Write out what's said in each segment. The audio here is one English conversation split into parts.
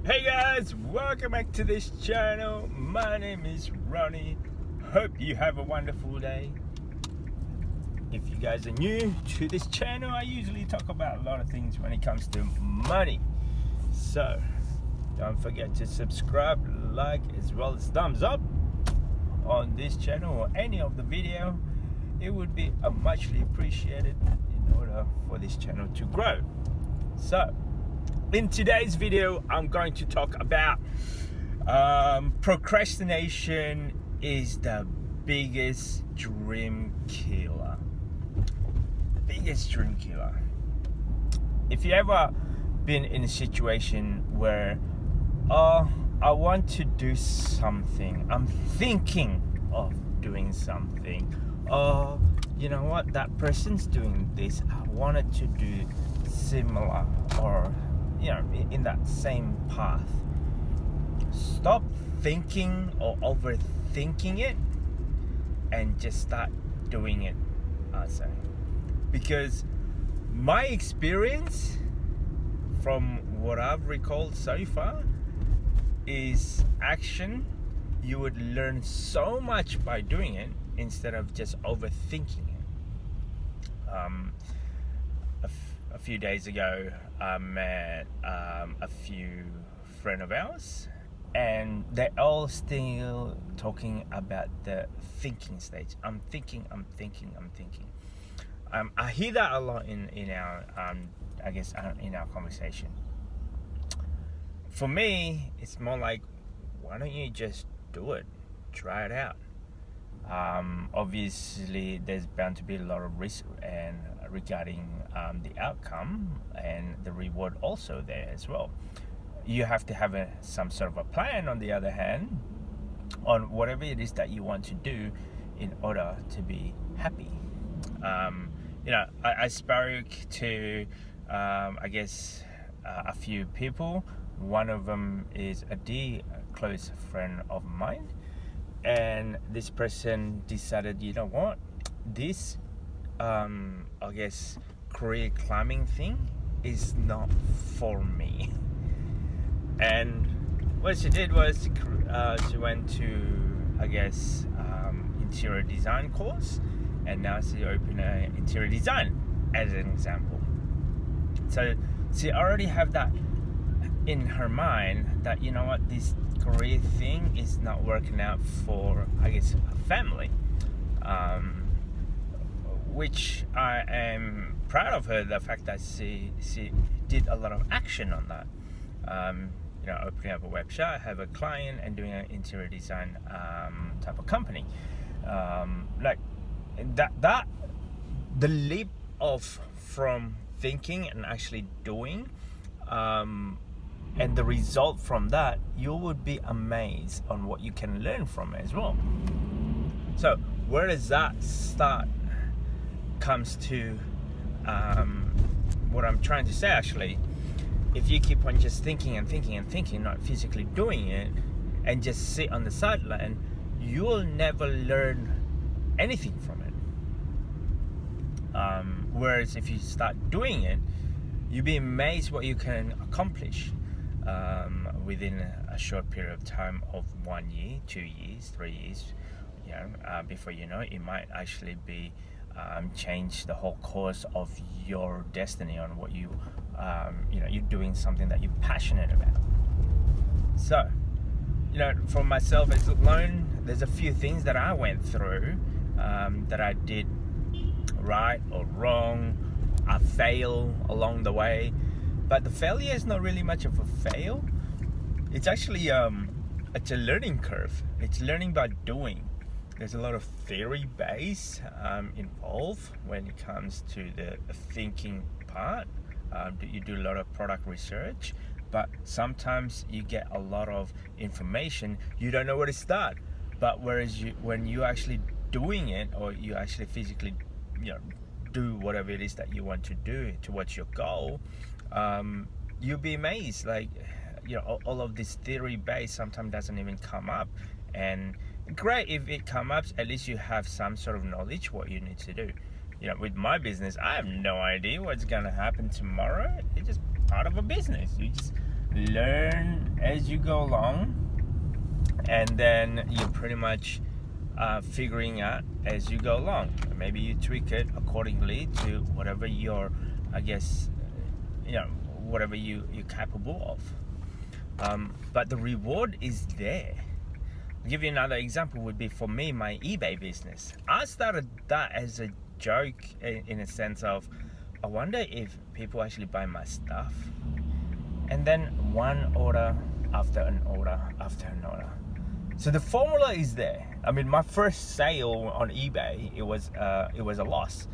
Hey guys, welcome back to this channel. My name is Ronnie. Hope you have a wonderful day. If you guys are new to this channel, I usually talk about a lot of things when it comes to money. So don't forget to subscribe, like, as well as thumbs up on this channel or any of the video. It would be muchly appreciated in order for this channel to grow. So in today's video, I'm going to talk about procrastination is the biggest dream killer. Biggest dream killer. If you ever been in a situation where, I want to do something, I'm thinking of doing something, you know what, that person's doing this, I wanted to do similar, or in that same path. Stop thinking or overthinking it and just start doing it, I say. Because my experience from what I've recalled so far is action. You would learn so much by doing it instead of just overthinking it. A few days ago, I met a few friends of ours, and they're all still talking about the thinking stage. I'm thinking. I hear that a lot in our, in our conversation. For me, it's more like, why don't you just do it? Try it out. Obviously, there's bound to be a lot of risk and regarding the outcome and the reward also there as well. You have to have some sort of a plan, on the other hand, on whatever it is that you want to do in order to be happy. I spoke to a few people. One of them is a dear close friend of mine, and this person decided, you know what, this career climbing thing is not for me. And what she did was she went to interior design course, and now she opened an interior design as an example. So she already have that in her mind that, you know what, this career thing is not working out for a family, which I am proud of her, the fact that she did a lot of action on that. Opening up a website, have a client, and doing an interior design type of company. The leap from thinking and actually doing, and the result from that, you would be amazed on what you can learn from it as well. So where does that start comes to what I'm trying to say. Actually, if you keep on just thinking, not physically doing it, and just sit on the sideline, you will never learn anything from it. Whereas if you start doing it, you'll be amazed what you can accomplish within a short period of time of 1 year, 2 years, 3 years. Before you know it, it might actually be change the whole course of your destiny on what you're doing something that you're passionate about. So, for myself as alone, there's a few things that I went through that I did right or wrong. I fail along the way, but the failure is not really much of a fail. It's actually it's a learning curve. It's learning by doing. There's a lot of theory base involved when it comes to the thinking part. You do a lot of product research, but sometimes you get a lot of information, you don't know where to start. But whereas when you're actually doing it, or you actually physically do whatever it is that you want to do towards your goal, you'll be amazed. All of this theory base sometimes doesn't even come up. And great if it comes up, at least you have some sort of knowledge what you need to do. With my business, I have no idea what's gonna happen tomorrow. It's just part of a business. learn as you go along, and then you're pretty much figuring out as you go along. Maybe you tweak it accordingly to whatever you're, I guess, whatever you're capable of. But the reward is there. I'll give you another example. Would be for me, my eBay business. I started that as a joke, in a sense of, I wonder if people actually buy my stuff. And then one order after an order after an order. So the formula is there. I mean, my first sale on eBay, it was a loss.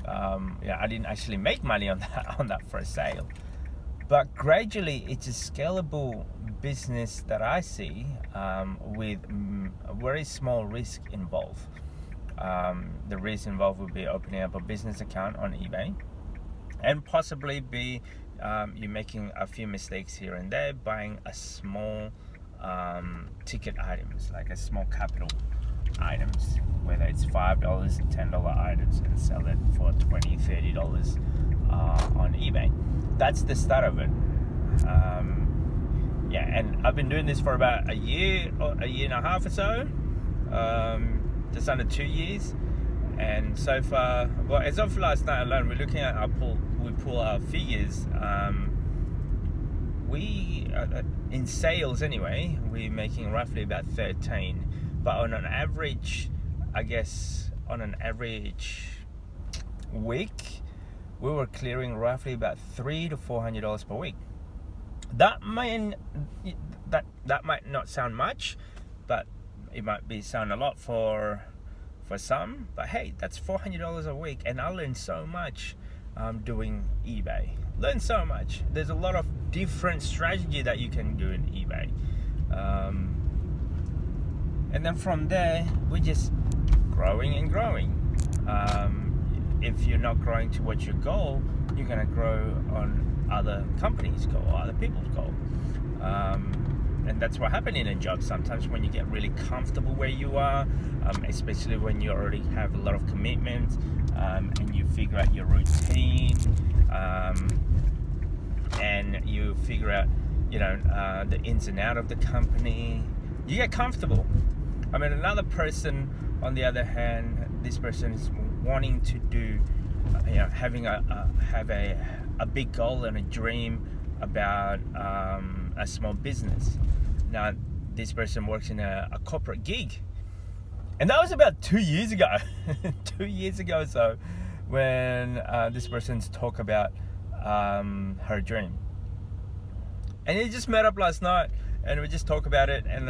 I didn't actually make money on that first sale. But gradually, it's a scalable business that I see with very small risk involved. The risk involved would be opening up a business account on eBay, and possibly be you making a few mistakes here and there, buying a small ticket items, like a small capital items, whether it's $5, $10 items, and sell it for $20, $30 on eBay. That's the start of it. And I've been doing this for about a year and a half or so, just under 2 years. And so far, well, as of last night alone, we're looking at we pull our figures. We in sales anyway, we're making roughly about 13, but on an average, I guess on an average week, we were clearing roughly about $300 to $400 per week. That might not sound much, but it might sound a lot for some. But hey, that's $400 a week, and I learned so much doing eBay. Learn so much. There's a lot of different strategy that you can do in eBay, and then from there we're just growing and growing. If you're not growing towards your goal, you're gonna grow on other companies' goal, other people's goal, and that's what happens in a job. Sometimes when you get really comfortable where you are, especially when you already have a lot of commitment, and you figure out your routine, and you figure out, the ins and outs of the company, you get comfortable. I mean, another person, on the other hand, this person is wanting to do, having a big goal and a dream about a small business. Now, this person works in a corporate gig, and that was about 2 years ago. 2 years ago, so when this person's talk about her dream, and he just met up last night, and we just talk about it, and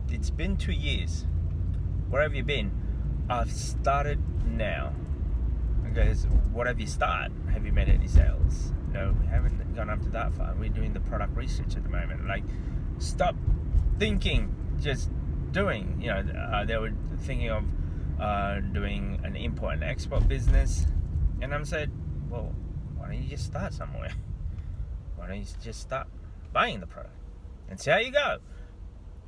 it's been 2 years. Where have you been? I've started now. Okay, so what have you started? Have you made any sales? No, we haven't gone up to that far. We're doing the product research at the moment. Like, stop thinking, just doing. They were thinking of doing an import and export business, and I'm said, well, why don't you just start somewhere? Why don't you just start buying the product and see how you go?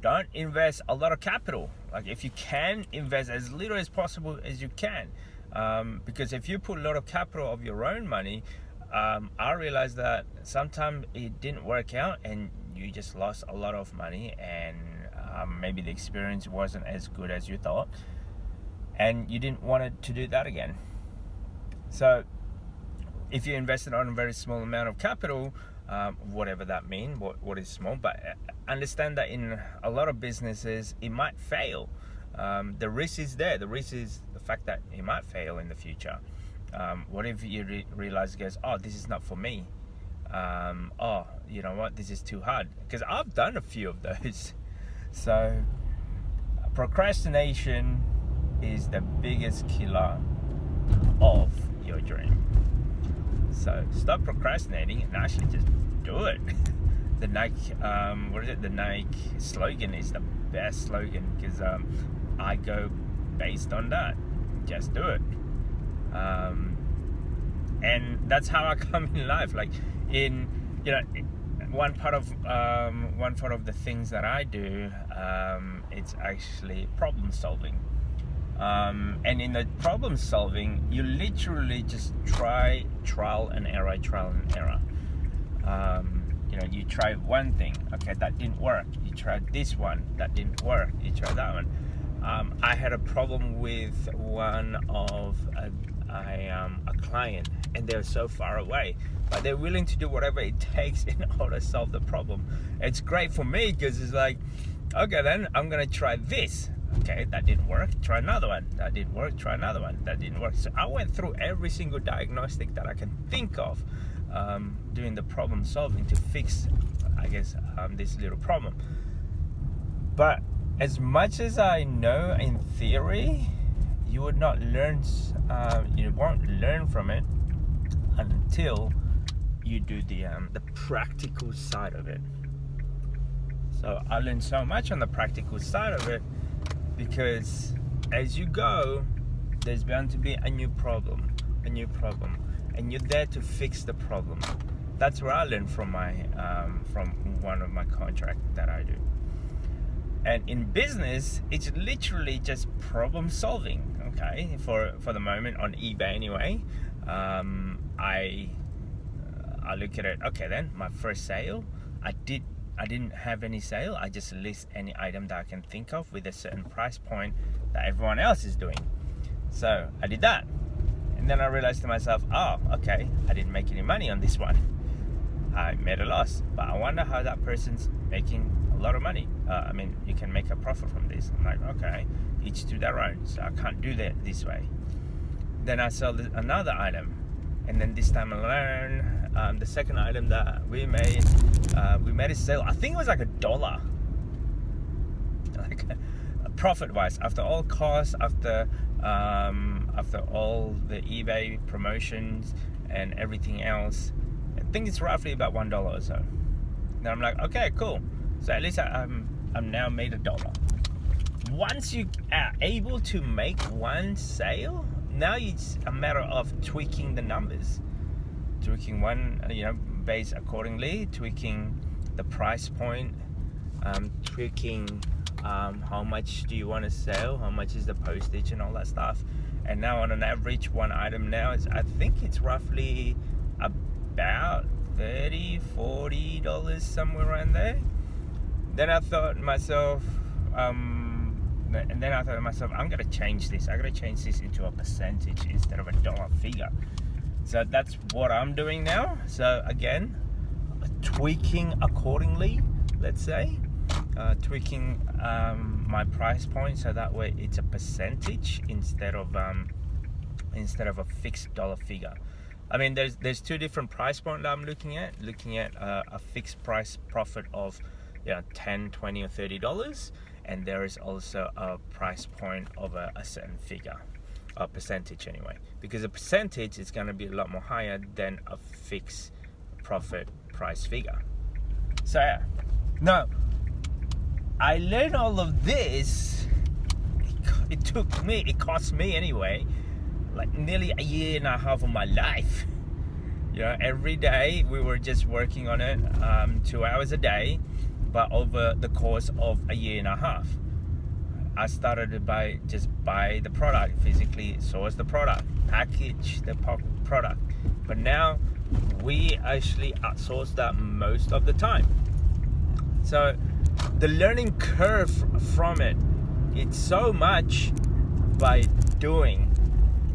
Don't invest a lot of capital. Like, if you can, invest as little as possible as you can, because if you put a lot of capital of your own money, I realized that sometimes it didn't work out and you just lost a lot of money, and maybe the experience wasn't as good as you thought, and you didn't want it to do that again. So if you invested on a very small amount of capital, whatever that means, what is small, but understand that in a lot of businesses it might fail. The risk is there. The risk is the fact that it might fail in the future. What if you realize, guys, oh, this is not for me? Oh, you know what, this is too hard. Because I've done a few of those. So procrastination is the biggest killer of your dream. So stop procrastinating and actually just do it. The Nike, the Nike slogan is the best slogan, because I go based on that. Just do it. And that's how I come in life. Like, one part of the things that I do, it's actually problem solving. And in the problem solving, you literally just trial and error. you try one thing, okay, that didn't work. You tried this one, that didn't work. You tried that one. I had a problem with one of a client, and they're so far away, but they're willing to do whatever it takes in order to solve the problem. It's great for me because it's like, okay, then I'm gonna try this. Okay, that didn't work. Try another one. That didn't work. Try another one. That didn't work. So I went through every single diagnostic that I can think of, doing the problem solving to fix, I guess, this little problem. But as much as I know in theory, you would not learn. You won't learn from it until you do the practical side of it. So I learned so much on the practical side of it, because as you go, there's bound to be a new problem, and you're there to fix the problem. That's where I learned from from one of my contracts that I do. And in business, it's literally just problem solving. Okay, for the moment on eBay anyway. I look at it. Okay, then my first sale, I didn't have any sale. I just list any item that I can think of with a certain price point that everyone else is doing. So I did that. And then I realized to myself, oh, okay, I didn't make any money on this one. I made a loss. But I wonder how that person's making a lot of money. I mean, you can make a profit from this. I'm like, okay, each to their own. So I can't do that this way. Then I sold another item. And then this time I learned the second item that we made a sale. I think it was like $1, like profit wise, after all costs, after all the eBay promotions and everything else. I think it's roughly about $1 or so. Then I'm like, okay, cool. So at least I'm now made $1. Once you are able to make one sale, now it's a matter of tweaking the numbers, tweaking one, base accordingly, tweaking the price point, tweaking how much do you want to sell, how much is the postage and all that stuff. And now on an average, one item now is, I think it's roughly about $30-$40, somewhere around there. Then I thought to myself, I'm going to change this. I'm going to change this into a percentage instead of a dollar figure. So that's what I'm doing now. So again, tweaking accordingly, let's say, tweaking my price point so that way it's a percentage instead of a fixed dollar figure. I mean, there's two different price points that I'm looking at a fixed price profit of $10, $20 or $30, and there is also a price point of a certain figure, a percentage anyway, because a percentage is going to be a lot more higher than a fixed profit price figure. So yeah, no, I learned all of this. It cost me anyway, like nearly a year and a half of my life. Every day we were just working on it, 2 hours a day, but over the course of a year and a half. I started by just buy the product, physically source the product, package the product. But now we actually outsource that most of the time. So the learning curve from it's so much by doing,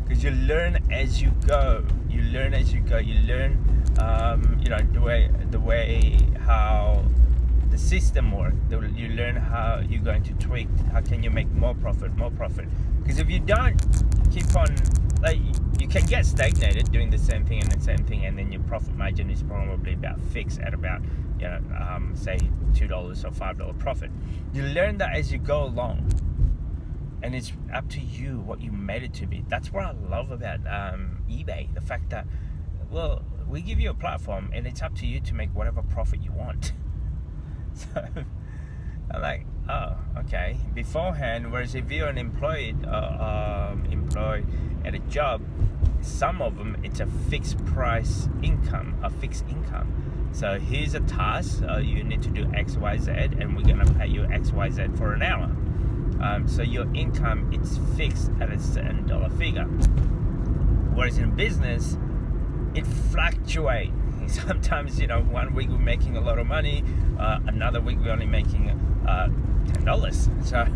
because you learn as you go. You learn the way how the system works. You learn how you're going to tweak. How can you make more profit? Because if you don't keep on, like, you can get stagnated doing the same thing, and then your profit margin is probably about fixed at about say $2 or $5 profit. You learn that as you go along, and it's up to you what you made it to be. That's what I love about eBay, the fact that, well, we give you a platform and it's up to you to make whatever profit you want. So I'm like, oh, okay. Beforehand, whereas if you're an employed at a job, some of them it's a fixed price income, a fixed income. So here's a task, you need to do X, Y, Z, and we're gonna pay you X, Y, Z for an hour. So your income, it's fixed at a certain dollar figure. Whereas in business, it fluctuates. making. Sometimes, 1 week we're making a lot of money, another week we're only making $10. So,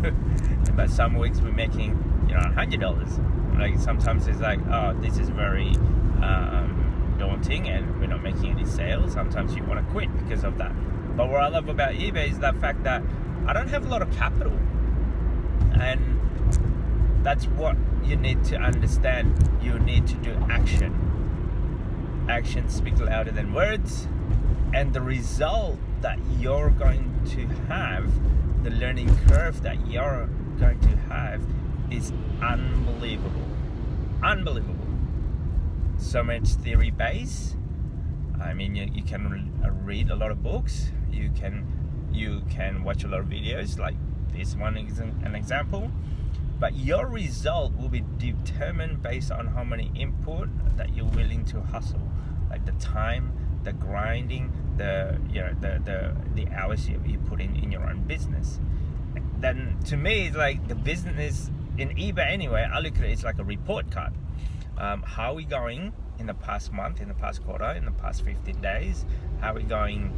but some weeks we're making, $100. Like sometimes it's like, oh, this is very daunting, and we're not making any sales. Sometimes you want to quit because of that. But what I love about eBay is the fact that I don't have a lot of capital, and that's what you need to understand. You need to do action. Actions speak louder than words, and the result that you're going to have, the learning curve that you're going to have, is unbelievable. So much theory base. I mean, you can read a lot of books. You can watch a lot of videos. Like this one is an example. But your result will be determined based on how many input that you're willing to hustle, like the time, the grinding, the hours you put in your own business. Then to me, it's like the business in eBay anyway. I look at it, it's like a report card. How are we going in the past month, in the past quarter, in the past 15 days? How are we going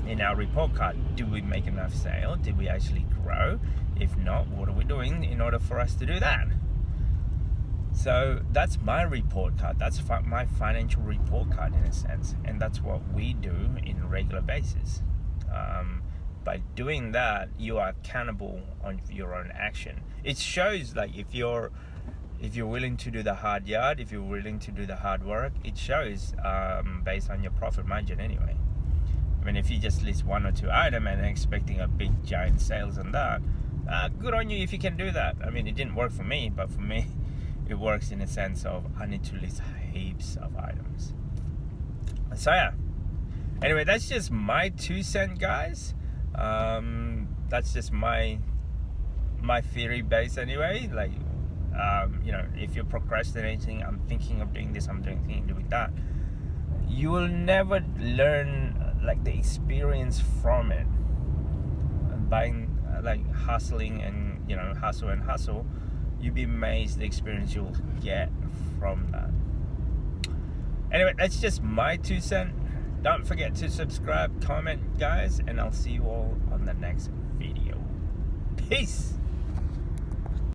in our report card? Do we make enough sale? Did we actually grow? If not, what are we doing in order for us to do that? So that's my report card. That's my financial report card in a sense. And that's what we do in a regular basis. By doing that, you are accountable on your own action. It shows, like, if you're willing to do the hard yard, if you're willing to do the hard work, it shows based on your profit margin anyway. I mean, if you just list 1 or 2 items and expecting a big giant sales on that, good on you if you can do that. I mean, it didn't work for me, but for me, it works in a sense of I need to list heaps of items. So yeah. Anyway, that's just my 2 cents, guys. That's just my theory base anyway. Like, if you're procrastinating, I'm thinking of doing this, I'm thinking of doing that, you will never learn like the experience from it. Buying, hustling and hustle, you'll be amazed the experience you'll get from that. Anyway, that's just my 2 cents. Don't forget to subscribe, comment, guys, and I'll see you all on the next video. Peace.